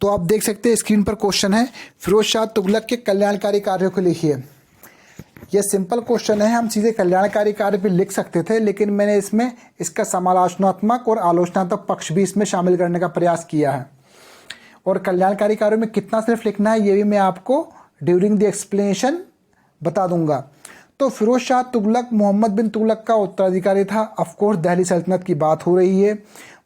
तो आप देख सकते हैं स्क्रीन पर क्वेश्चन है, फिरोज शाह तुगलक के कल्याणकारी कार्यों को लिखिए। यह सिंपल क्वेश्चन है, हम सीधे कल्याणकारी कार्य भी लिख सकते थे, लेकिन मैंने इसमें इसका समालोचनात्मक और आलोचनात्मक पक्ष भी इसमें शामिल करने का प्रयास किया है। और कल्याणकारी कार्यों में कितना सिर्फ लिखना है ये भी मैं आपको ड्यूरिंग द एक्सप्लेनेशन बता दूंगा। तो फिरोज शाह तुगलक मोहम्मद बिन तुगलक का उत्तराधिकारी था। ऑफकोर्स दिल्ली सल्तनत की बात हो रही है।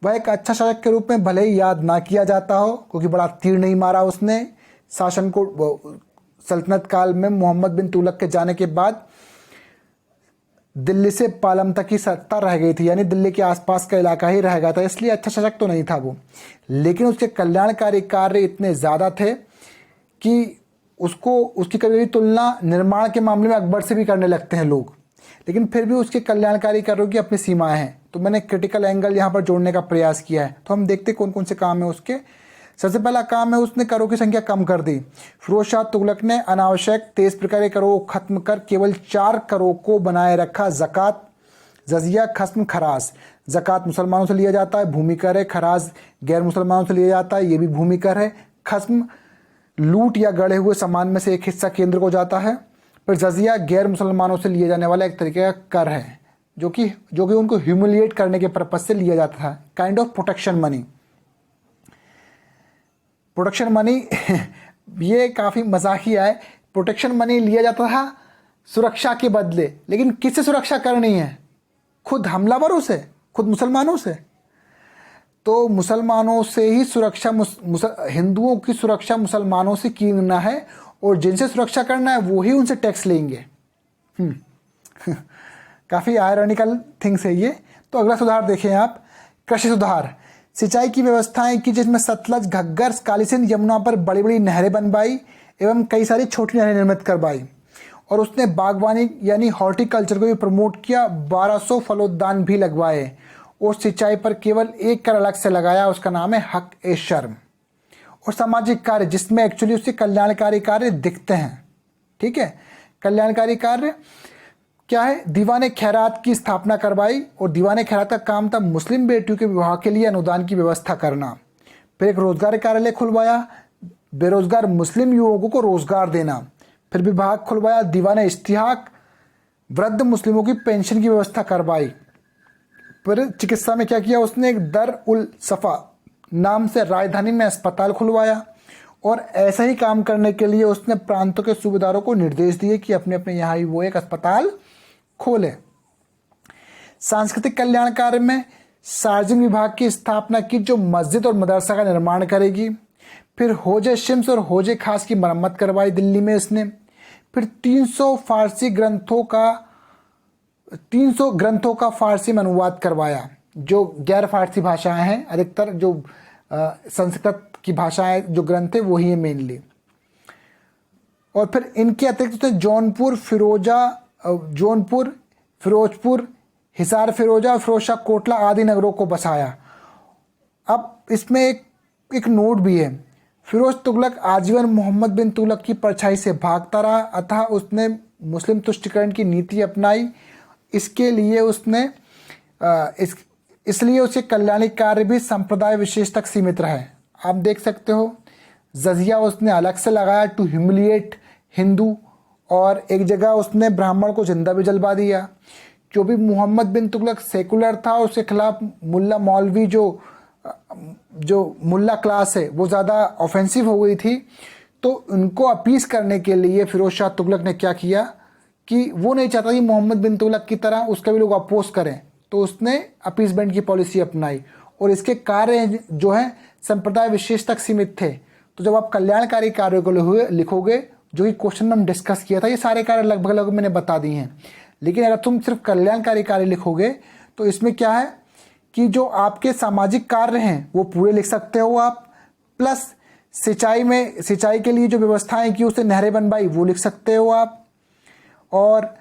वह एक अच्छा शासक के रूप में भले ही याद ना किया जाता हो, क्योंकि बड़ा तीर नहीं मारा उसने शासन को। सल्तनत काल में मोहम्मद बिन तुगलक के जाने के बाद दिल्ली से पालम तक की सत्ता रह गई थी, यानी दिल्ली के आसपास का इलाका ही रह गया था, इसलिए अच्छा शासक तो नहीं था वो। लेकिन उसके कल्याणकारी कार्य इतने ज़्यादा थे कि उसकी कभी कभी तुलना निर्माण के मामले में अकबर से भी करने लगते हैं लोग। लेकिन फिर भी उसके कल्याणकारी कार्यों की अपनी सीमाएं हैं, तो मैंने क्रिटिकल एंगल यहाँ पर जोड़ने का प्रयास किया है। तो हम देखते हैं कौन कौन से काम है उसके। सबसे पहला काम है उसने करों की संख्या कम कर दी। फिरोज शाह तुगलक ने अनावश्यक 23 प्रकार के करों को खत्म कर केवल 4 करों को बनाए रखा। ज़कात, जजिया, खस्म, खराज। ज़कात मुसलमानों से लिया जाता है, भूमि कर है। खराज गैर मुसलमानों से लिया जाता है, ये भी भूमि कर है। खस्म लूट या गढ़े हुए सामान में से एक हिस्सा केंद्र को जाता है। फिर जजिया गैर मुसलमानों से लिया जाने वाला एक तरीके का कर है, जो कि उनको ह्यूमिलिएट करने के पर्पज से लिया जाता था, kind of protection money. Protection money ये काफ़ी मजाकिया है। प्रोटेक्शन मनी लिया जाता था सुरक्षा के बदले, लेकिन किससे सुरक्षा करनी है? खुद हमलावरों से, खुद मुसलमानों से। तो मुसलमानों से ही सुरक्षा, हिंदुओं की सुरक्षा मुसलमानों से कीना है, और जिनसे सुरक्षा करना है वो ही उनसे टैक्स लेंगे। काफ़ी आयरनिकल थिंग्स है ये। तो अगला सुधार देखें आप, कृषि सुधार। सिंचाई की व्यवस्थाएं की, जिसमें सतलज, घग्गर, काली सिंध, यमुना पर बड़ी बड़ी नहरें बनवाई एवं कई सारी छोटी नहरें निर्मित करवाई। और उसने बागवानी यानी हॉर्टिकल्चर को भी प्रमोट किया। 1200 फलोद्यान भी लगवाए, और सिंचाई पर केवल एक कर अलग से लगाया, उसका नाम है हक ए शर्म। और सामाजिक कार्य, जिसमें एक्चुअली उसके कल्याणकारी कार्य दिखते हैं। ठीक है, कल्याणकारी कार्य क्या है? दीवाने खैरात की स्थापना करवाई, और दीवाने खैरात का काम था मुस्लिम बेटियों के विवाह के लिए अनुदान की व्यवस्था करना। फिर एक रोजगार कार्यालय खुलवाया, बेरोजगार मुस्लिम युवकों को रोजगार देना। फिर विभाग खुलवाया दीवाने इश्तिहाक, वृद्ध मुस्लिमों की पेंशन की व्यवस्था करवाई। फिर चिकित्सा में क्या किया उसने? एक दर उल सफ़ा नाम से राजधानी में अस्पताल खुलवाया, और ऐसा ही काम करने के लिए उसने प्रांतों के सूबेदारों को निर्देश दिए कि अपने अपने यहाँ ही वो एक अस्पताल खोले। सांस्कृतिक कल्याण कार्य में सार्वजनिक विभाग की स्थापना की, जो मस्जिद और मदरसा का निर्माण करेगी। फिर होजे शिम्स और होजे खास की मरम्मत करवाई दिल्ली में इसने। फिर 300 ग्रंथों का फारसी में अनुवाद करवाया, जो गैर फारसी भाषाएं हैं। अधिकतर जो संस्कृत की भाषाएं जो ग्रंथ है वही है मेनली। और फिर इनके अतिरिक्त उसने जौनपुर, फिरोजपुर, हिसार फिरोजा और फिरोज शाह कोटला आदि नगरों को बसाया। अब इसमें एक नोट भी है, फिरोज तुगलक आजीवन मोहम्मद बिन तुगलक की परछाई से भागता रहा, अतः उसने मुस्लिम तुष्टिकरण की नीति अपनाई। इसके लिए उसने इसलिए उसके कल्याणी कार्य भी संप्रदाय विशेष तक सीमित रहे। आप देख सकते हो, जजिया उसने अलग से लगाया टू ह्यूमिलिएट हिंदू, और एक जगह उसने ब्राह्मण को जिंदा भी जलवा दिया। जो भी मोहम्मद बिन तुगलक सेकुलर था, उसके खिलाफ मुल्ला मौलवी जो मुल्ला क्लास है वो ज़्यादा ऑफेंसिव हो गई थी। तो उनको अपीस करने के लिए फिरोज शाह तुगलक ने क्या किया कि वो नहीं चाहता कि मोहम्मद बिन तुगलक की तरह उसका भी लोग अपोज करें, तो उसने अपीसमेंट की पॉलिसी अपनाई। और इसके कार्य जो है संप्रदाय विशेष तक सीमित थे। तो जब आप कल्याणकारी कार्यों को लिखोगे, जो कि क्वेश्चन में हम डिस्कस किया था, ये सारे कार्य लगभग मैंने बता दिए हैं। लेकिन अगर तुम सिर्फ कल्याणकारी कार्य लिखोगे तो इसमें क्या है कि जो आपके सामाजिक कार्य हैं वो पूरे लिख सकते हो आप, प्लस सिंचाई के लिए जो व्यवस्थाएं की, उससे नहरें बनवाई, वो लिख सकते हो आप। और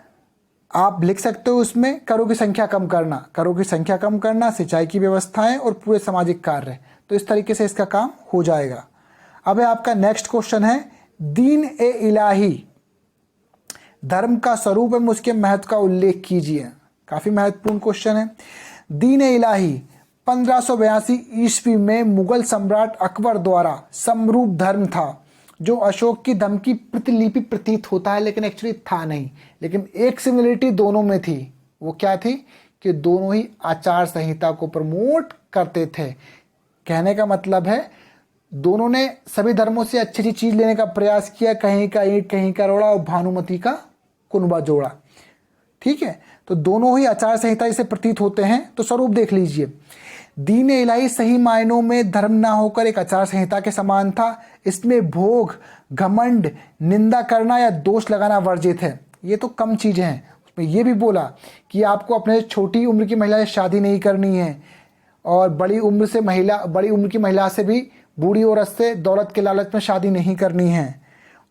आप लिख सकते हो उसमें करों की संख्या कम करना, सिंचाई की व्यवस्थाएं और पूरे सामाजिक कार्य। तो इस तरीके से इसका काम हो जाएगा। अब आपका नेक्स्ट क्वेश्चन है, दीन ए इलाही धर्म का स्वरूप एवं उसके महत्व का उल्लेख कीजिए। काफी महत्वपूर्ण क्वेश्चन है। दीन ए इलाही 1582 ईस्वी में मुगल सम्राट अकबर द्वारा समरूप धर्म था, जो अशोक की धर्म की प्रतिलिपि प्रतीत होता है, लेकिन एक्चुअली था नहीं। लेकिन एक सिमिलरिटी दोनों में थी। वो क्या थी कि दोनों ही आचार संहिता को प्रमोट करते थे। कहने का मतलब है दोनों ने सभी धर्मों से अच्छी अच्छी चीज लेने का प्रयास किया, कहीं का ईंट कहीं का रोड़ा और भानुमति का कुनबा जोड़ा। ठीक है, तो दोनों ही आचार संहिता से प्रतीत होते हैं। तो स्वरूप देख लीजिए, दीन इलाही सही मायनों में धर्म ना होकर एक आचार संहिता के समान था। इसमें भोग, घमंड, निंदा करना या दोष लगाना वर्जित है। ये तो कम चीजें हैं। उसमें यह भी बोला कि आपको अपने छोटी उम्र की महिला से शादी नहीं करनी है, और बड़ी उम्र की महिला से भी, बूढ़ी औरत से दौलत के लालच में शादी नहीं करनी है,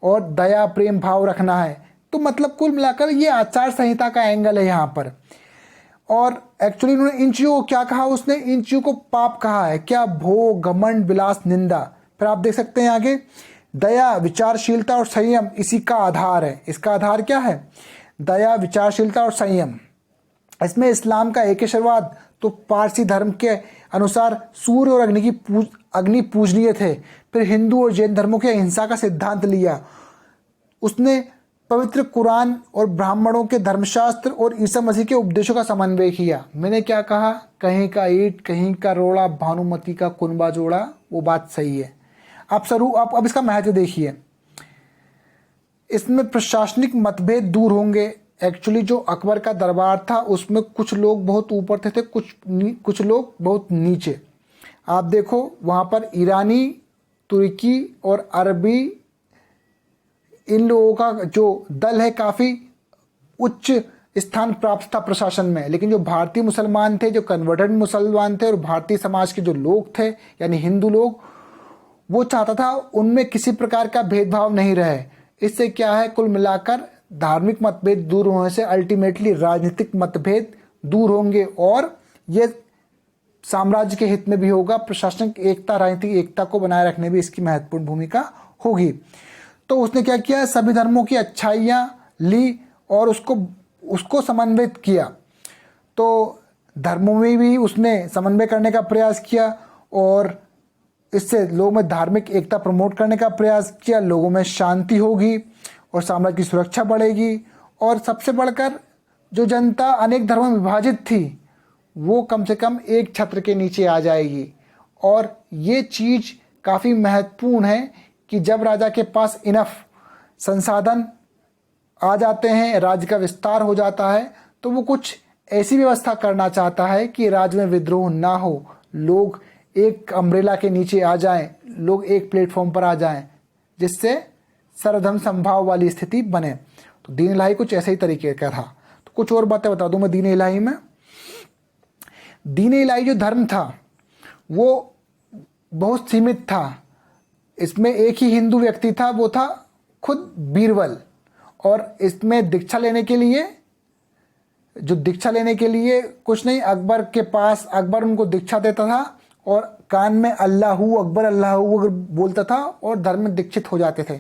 और दया प्रेम भाव रखना है। तो मतलब कुल मिलाकर ये आचार संहिता का एंगल है यहाँ पर। और एक्चुअली उन्होंने इन चीज़ों को क्या कहा, उसने इन चीज़ों को पाप कहा है। क्या? भोग, घमंड, विलास, निंदा। फिर आप देख सकते हैं आगे, दया, विचारशीलता और संयम इसी का आधार है। इसका आधार क्या है? दया, विचारशीलता और संयम। इसमें इस्लाम का एकेश्वरवाद तो पारसी धर्म के अनुसार सूर्य और अग्नि पूजनीय थे। फिर हिंदू और जैन धर्मों के अहिंसा का सिद्धांत लिया। उसने पवित्र कुरान और ब्राह्मणों के धर्मशास्त्र और ईसा मसीह के उपदेशों का समन्वय किया। मैंने क्या कहा? कहीं का ईंट कहीं का रोड़ा, भानुमति का कुनबा जोड़ा। वो बात सही है। आप अब इसका महत्व देखिए। इसमें प्रशासनिक मतभेद दूर होंगे। एक्चुअली जो अकबर का दरबार था उसमें कुछ लोग बहुत ऊपर थे, कुछ लोग बहुत नीचे। आप देखो वहाँ पर ईरानी, तुर्की और अरबी, इन लोगों का जो दल है काफ़ी उच्च स्थान प्राप्त था प्रशासन में। लेकिन जो भारतीय मुसलमान थे, जो कन्वर्टेड मुसलमान थे और भारतीय समाज के जो लोग थे यानी हिंदू लोग, वो चाहता था उनमें किसी प्रकार का भेदभाव नहीं रहे। इससे क्या है, कुल मिलाकर धार्मिक मतभेद दूर होने से अल्टीमेटली राजनीतिक मतभेद दूर होंगे, और ये साम्राज्य के हित में भी होगा। प्रशासनिक एकता, राजनीतिक एकता को बनाए रखने में इसकी महत्वपूर्ण भूमिका होगी। तो उसने क्या किया, सभी धर्मों की अच्छाइयाँ ली और उसको समन्वित किया। तो धर्मों में भी उसने समन्वय करने का प्रयास किया, और इससे लोगों में धार्मिक एकता प्रमोट करने का प्रयास किया। लोगों में शांति होगी और साम्राज्य की सुरक्षा बढ़ेगी, और सबसे बढ़कर जो जनता अनेक धर्मों में विभाजित थी वो कम से कम एक छत्र के नीचे आ जाएगी। और ये चीज़ काफ़ी महत्वपूर्ण है कि जब राजा के पास इनफ संसाधन आ जाते हैं, राज्य का विस्तार हो जाता है, तो वो कुछ ऐसी व्यवस्था करना चाहता है कि राज्य में विद्रोह ना हो, लोग एक अम्ब्रेला के नीचे आ जाएं, लोग एक प्लेटफॉर्म पर आ जाएं, जिससे सर्वधर्म संभाव वाली स्थिति बने। तो दीन इलाही कुछ ऐसे ही तरीके का था। तो कुछ और बातें बता दूं मैं दीन इलाही में। दीन इलाही जो धर्म था वो बहुत सीमित था। इसमें एक ही हिंदू व्यक्ति था, वो था खुद बीरबल। और इसमें दीक्षा लेने के लिए कुछ नहीं, अकबर के पास, अकबर उनको दीक्षा देता था और कान में अल्लाहू अकबर अल्लाहू अकबर बोलता था और धर्म में दीक्षित हो जाते थे।